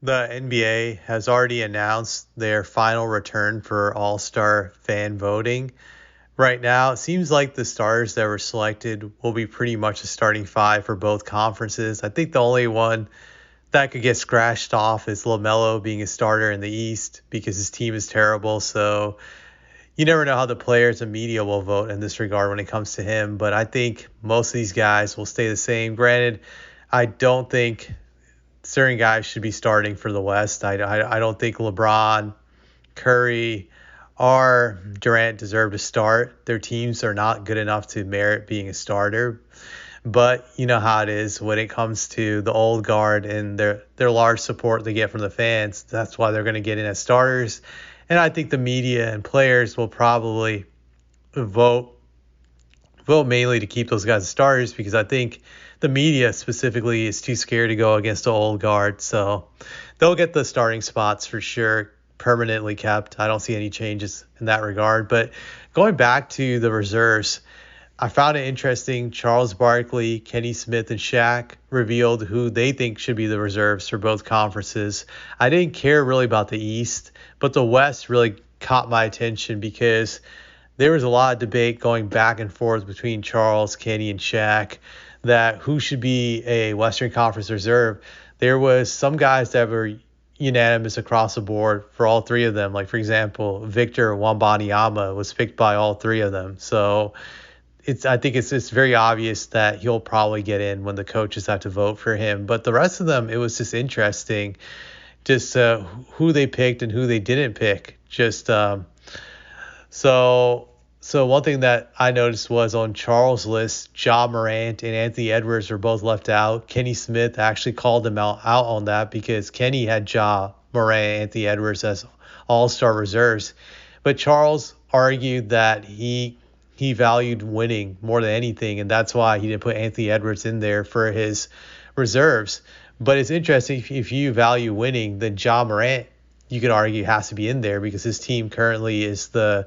The NBA has already announced their final return for All-Star fan voting. Right now, it seems like the stars that were selected will be pretty much a starting five for both conferences. I think the only one that could get scratched off is LaMelo being a starter in the East because his team is terrible. So you never know how the players and media will vote in this regard when it comes to him. But I think most of these guys will stay the same. Granted, I don't think certain guys should be starting for the West. I don't think LeBron, Curry, or Durant deserve to start. Their teams are not good enough to merit being a starter. But you know how it is when it comes to the old guard and their large support they get from the fans. That's why they're going to get in as starters. And I think the media and players will probably vote vote mainly to keep those guys as starters because I think the media specifically is too scared to go against the old guard. So they'll get the starting spots for sure permanently kept. I don't see any changes in that regard. But going back to the reserves, I found it interesting. Charles Barkley, Kenny Smith, and Shaq revealed who they think should be the reserves for both conferences. I didn't care really about the East, but the West really caught my attention because there was a lot of debate going back and forth between Charles, Kenny, and Shaq that who should be a Western Conference reserve. There was some guys that were unanimous across the board for all three of them. Like, for example, Victor Wembanyama was picked by all three of them. So I think it's very obvious that he'll probably get in when the coaches have to vote for him. But the rest of them, it was just interesting, just who they picked and who they didn't pick. So one thing that I noticed was on Charles' list, Ja Morant and Anthony Edwards were both left out. Kenny Smith actually called them out on that because Kenny had Ja Morant, Anthony Edwards as all-star reserves. But Charles argued that he valued winning more than anything, and that's why he didn't put Anthony Edwards in there for his reserves. But it's interesting, if you value winning, then Ja Morant, you could argue, has to be in there because his team currently is the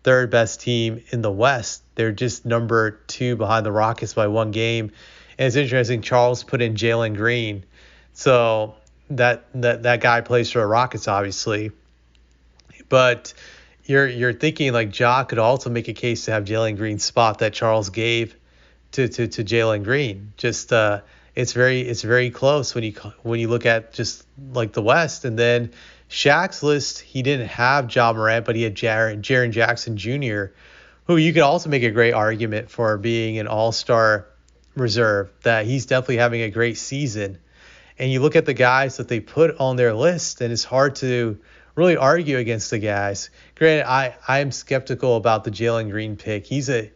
third best team in the West. They're just number 2 behind the Rockets by one game. And it's interesting, Charles put in Jalen Green. So that guy plays for the Rockets, obviously. But you're thinking like Ja could also make a case to have Jalen Green's spot that Charles gave to Jalen Green. Just it's very close when you look at just like the West. And then Shaq's list, he didn't have Ja Morant, but he had Jaren Jackson Jr., who you could also make a great argument for being an all-star reserve, that he's definitely having a great season. And you look at the guys that they put on their list, and it's hard to really argue against the guys. Granted, I am skeptical about the Jalen Green pick. He's a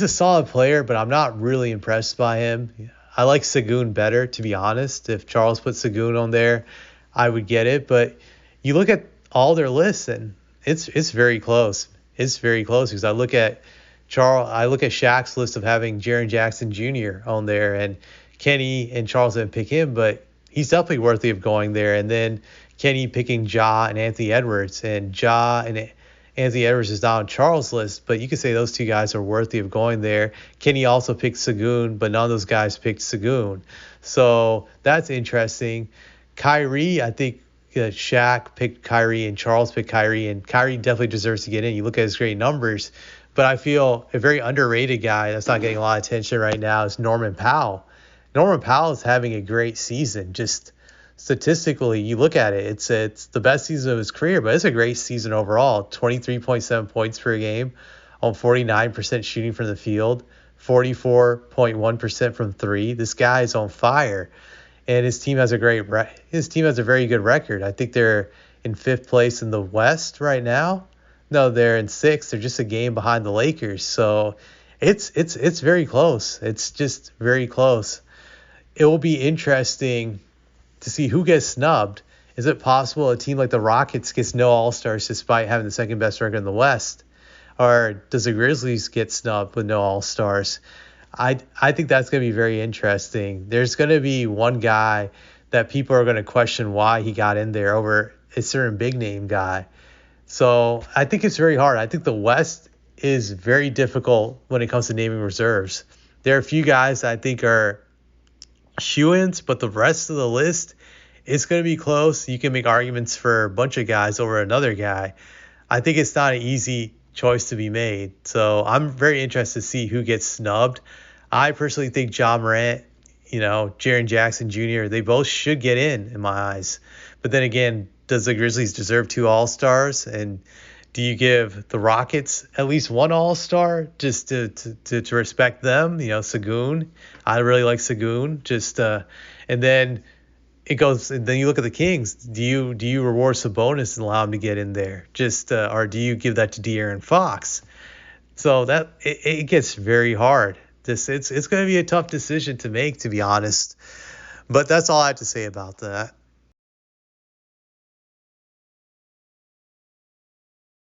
solid player, but I'm not really impressed by him. I like Sagoon better, to be honest. If Charles put Sagoon on there, I would get it. But you look at all their lists, and it's very close. It's very close because I look at Shaq's list of having Jaren Jackson Jr. on there, and Kenny and Charles didn't pick him, but he's definitely worthy of going there. And then Kenny picking Ja and Anthony Edwards, and Ja and Anthony Edwards is not on Charles' list, but you could say those two guys are worthy of going there. Kenny also picked Sagoon, but none of those guys picked Sagoon. So that's interesting. Kyrie, I think Shaq picked Kyrie and Charles picked Kyrie, and Kyrie definitely deserves to get in. You look at his great numbers, but I feel a very underrated guy that's not getting a lot of attention right now is Norman Powell. Norman Powell is having a great season. Just statistically, you look at it, it's the best season of his career, but it's a great season overall. 23.7 points per game on 49% shooting from the field, 44.1% from three. This guy is on fire, and his team has a very good record. I think they're in 5th place in the West right now. No, they're in 6th. They're just a game behind the Lakers. So it's very close. It's just very close. It will be interesting to see who gets snubbed. Is it possible a team like the Rockets gets no All-Stars despite having the second best record in the West? Or does the Grizzlies get snubbed with no All-Stars? I think that's going to be very interesting. There's going to be one guy that people are going to question why he got in there over a certain big-name guy. So I think it's very hard. I think the West is very difficult when it comes to naming reserves. There are a few guys that I think are shoo-ins, but the rest of the list It's going to be close. You can make arguments for a bunch of guys over another guy. I think it's not an easy choice to be made. So I'm very interested to see who gets snubbed. I personally think Ja Morant, Jaren Jackson Jr., they both should get in my eyes. But then again, does the Grizzlies deserve 2 All-Stars? And do you give the Rockets at least 1 All-Star just to respect them? Sagoon. I really like Sagoon. And then it goes. And then you look at the Kings. Do you reward Sabonis and allow him to get in there? Or do you give that to De'Aaron Fox? So that it gets very hard. It's going to be a tough decision to make, to be honest. But that's all I have to say about that.